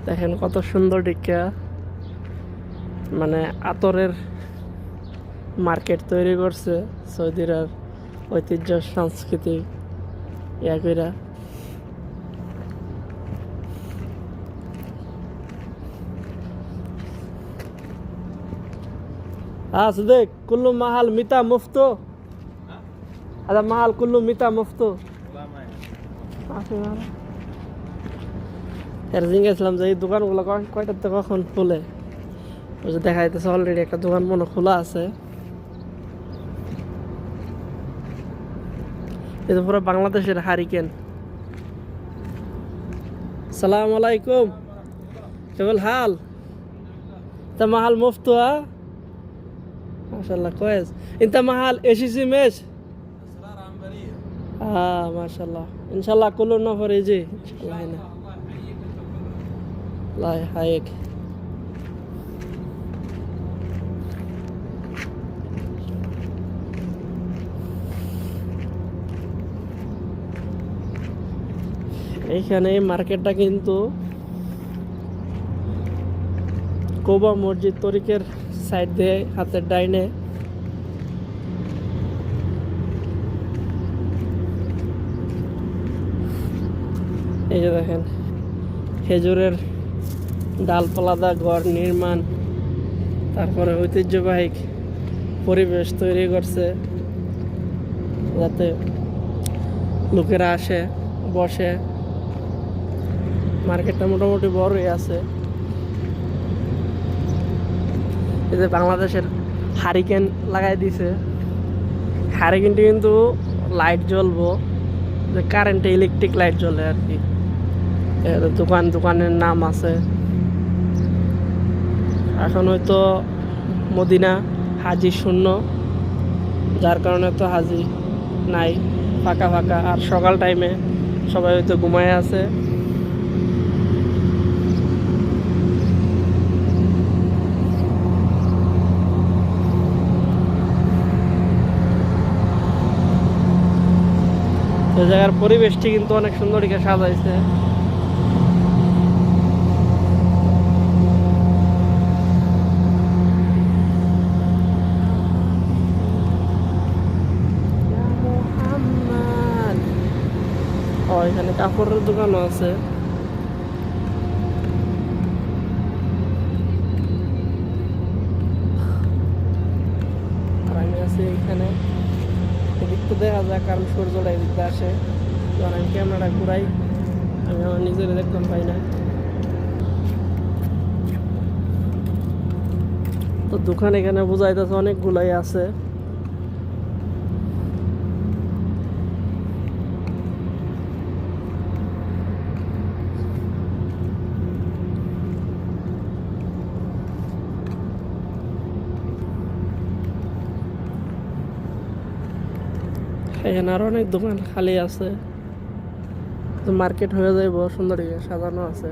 দেখেন কত সুন্দর ডিক্কা, মানে আতরের মার্কেট তৈরি করছে সৌদির আর ঐতিহ্য সাংস্কৃতিক ইয়া কইরা। صديق كله محل متى مفتو؟ هذا محل كله متى مفتو؟ এর জিজ্ঞেসলাম যে এই দোকানগুলো কয়টার থেকে কখন খুলে, ওই যে দেখা যাইতেছে অলরেডি একটা দোকান মনে খোলা আছে। এটা পুরো বাংলাদেশের হারিকেন। সালাম আলাইকুম, কেবল হাল তা মাহাল মুফতু হা মাশাআল্লাহ كويس انت محل ايش اسم ايش ما شاء الله ان شاء الله كل نفر يجي ان شاء الله هنا الله يحييك এইখানে মার্কেটটা কিন্তু কোবা মসজিদ তরিকের সাইড দিয়ে হাতের ডাইনে। এই যে দেখেন খেজুরের ডালপালাদা ঘর নির্মাণ, তারপরে ঐতিহ্যবাহী পরিবেশ তৈরি করছে যাতে লোকেরা আসে বসে। মার্কেটটা মোটামুটি বড়ই আছে। এই যে বাংলাদেশের হারিকেন লাগাই দিছে, হারিকেনটি কিন্তু লাইট জ্বলবো, যে কারেন্টে ইলেকট্রিক লাইট জ্বলে আর কি। দোকানের নাম আছে। এখন হয়তো মদিনা হাজি শূন্য, যার কারণে তো হাজি নাই, ফাঁকা ফাঁকা। আর সকাল টাইমে সবাই হয়তো ঘুমায় আছে। এই জায়গার পরিবেশটি কিন্তু অনেক সুন্দর করে সাজাইছে। এখানে কাপড়ের দোকানও আছে। আর আমি আছি এখানে, এদিক তো দেখা যায় কারণ সূর্যটা এদিকতে আসে। যখন আমি ক্যামেরাটা ঘুরাই আমি আমার নিজের দেখতাম পাই না। তো দোকান এখানে বোঝা যাচ্ছে অনেকগুলাই আছে। এখানে আরো অনেক দোকান খালি আছে, মার্কেট হয়ে যাইব, সুন্দর সাজানো আছে।